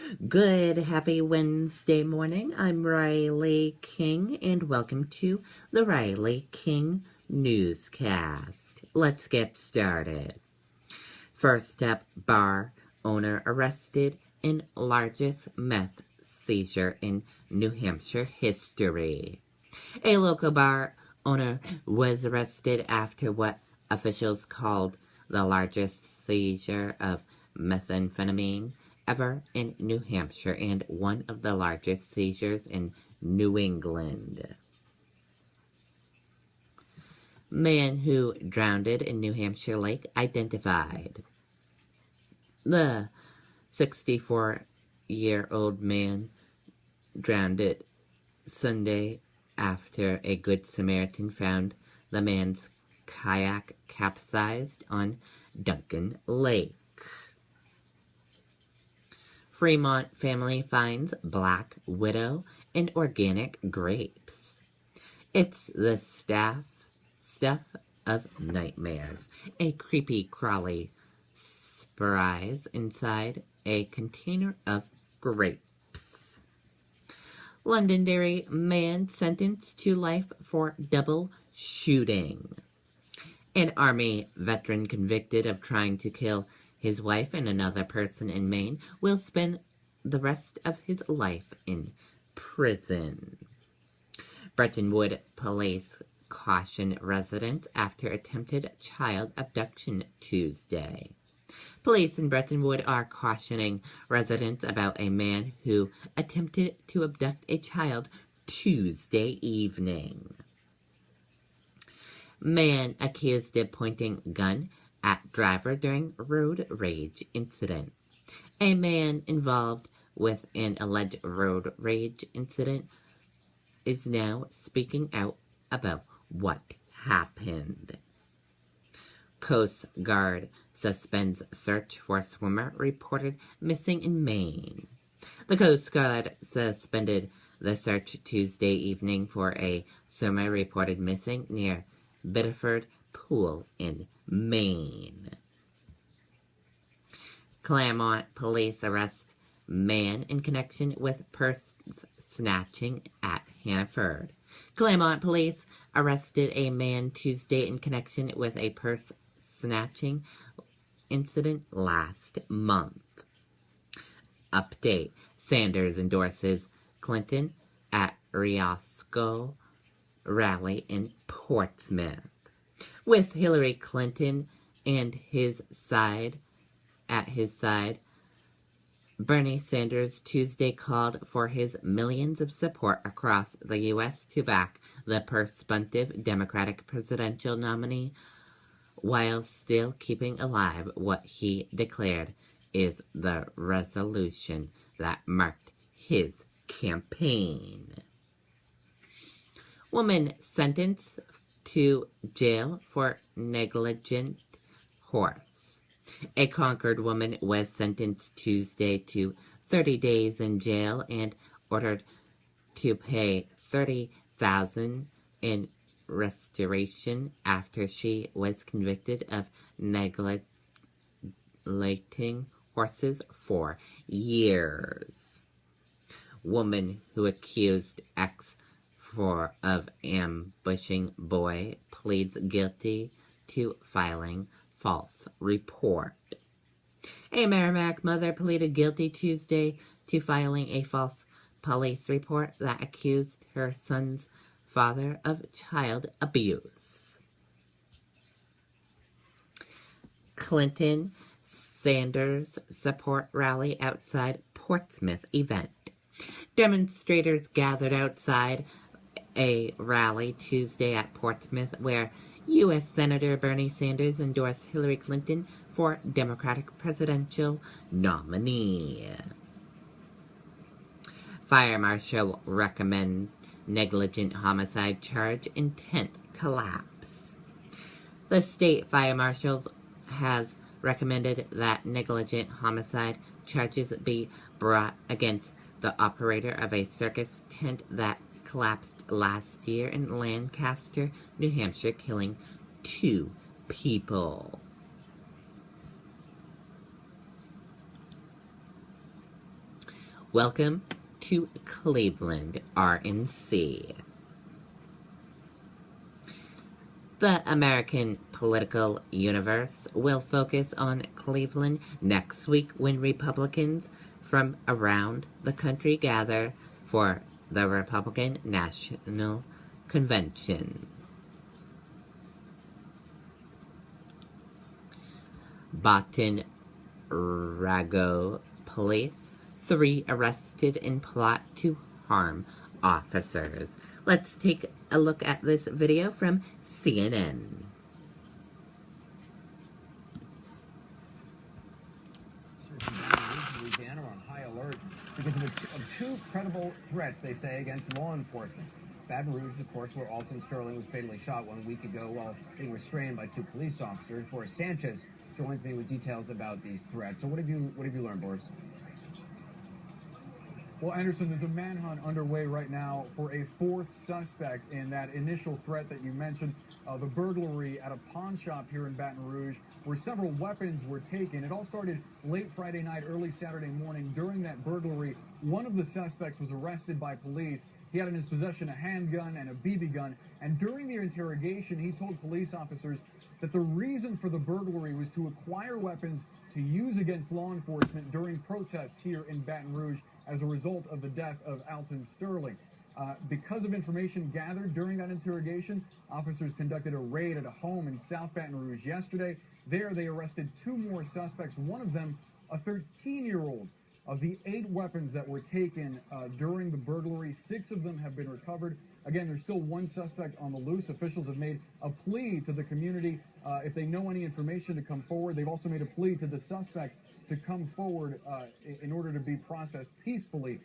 Good, happy Wednesday morning. I'm Riley King, and welcome to the Riley King Newscast. Let's get started. First up, bar owner arrested in largest meth seizure in New Hampshire history. A local bar owner was arrested after what officials called the largest seizure of methamphetamine ever in New Hampshire and one of the largest seizures in New England. Man who drowned in New Hampshire lake identified. The 64-year-old man drowned Sunday after a Good Samaritan found the man's kayak capsized on Duncan Lake. Fremont family finds black widow in organic grapes. It's the stuff of nightmares. A creepy crawly surprise inside a container of grapes. Londonderry man sentenced to life for double shooting. An Army veteran convicted of trying to kill his wife and another person in Maine will spend the rest of his life in prison. Brettonwood police caution residents after attempted child abduction Tuesday. Police in Brettonwood are cautioning residents about a man who attempted to abduct a child Tuesday evening. Man accused of pointing gun at driver during road rage incident. A man involved with an alleged road rage incident is now speaking out about what happened. Coast Guard suspends search for swimmer reported missing in Maine. The Coast Guard suspended the search Tuesday evening for a swimmer reported missing near Biddeford Pool in Maine. Claremont police arrest man in connection with purse snatching at Hannaford. Claremont police arrested a man Tuesday in connection with a purse snatching incident last month. Update. Sanders endorses Clinton at Riosco rally in Portsmouth. With Hillary Clinton and his side at his side, Bernie Sanders Tuesday called for his millions of support across the U.S. to back the perspective Democratic presidential nominee, while still keeping alive what he declared is the resolution that marked his campaign. Woman sentenced to jail for negligent horse. A Concord woman was sentenced Tuesday to 30 days in jail and ordered to pay $30,000 in restoration after she was convicted of neglecting horses for years. Woman who accused of ambushing boy pleads guilty to filing false report. A Merrimack mother pleaded guilty Tuesday to filing a false police report that accused her son's father of child abuse. Clinton Sanders support rally outside Portsmouth event. Demonstrators gathered outside a rally Tuesday at Portsmouth where U.S. Senator Bernie Sanders endorsed Hillary Clinton for Democratic presidential nominee. Fire Marshal recommends negligent homicide charge intent collapse. The state fire marshal has recommended that negligent homicide charges be brought against the operator of a circus tent that collapsed last year in Lancaster, New Hampshire, killing 2 people. Welcome to Cleveland, RNC. The American political universe will focus on Cleveland next week when Republicans from around the country gather for the Republican National Convention. Baton Rouge police, 3 arrested in plot to harm officers. Let's take a look at this video from CNN. Louisiana are on high alert because of 2 credible threats, they say, against law enforcement. Baton Rouge, of course, where Alton Sterling was fatally shot 1 week ago while being restrained by 2 police officers. Boris Sanchez joins me with details about these threats. So what have you learned, Boris? Well, Anderson, there's a manhunt underway right now for a 4th suspect in that initial threat that you mentioned, the burglary at a pawn shop here in Baton Rouge, where several weapons were taken. It all started late Friday night, early Saturday morning. During that burglary, one of the suspects was arrested by police. He had in his possession a handgun and a BB gun, and during the interrogation, he told police officers that the reason for the burglary was to acquire weapons to use against law enforcement during protests here in Baton Rouge as a result of the death of Alton Sterling. Because of information gathered during that interrogation, officers conducted a raid at a home in South Baton Rouge yesterday. There, they arrested 2 more suspects, one of them a 13-year-old. Of the 8 weapons that were taken during the burglary, 6 of them have been recovered. Again, there's still 1 suspect on the loose. Officials have made a plea to the community if they know any information to come forward. They've also made a plea to the suspect to come forward in order to be processed peacefully.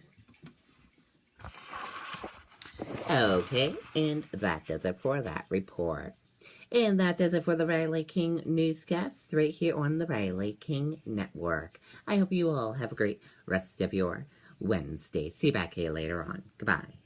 Okay, and that does it for that report. And that does it for the Riley King Newscast right here on the Riley King Network. I hope you all have a great rest of your Wednesday. See you back here later on. Goodbye.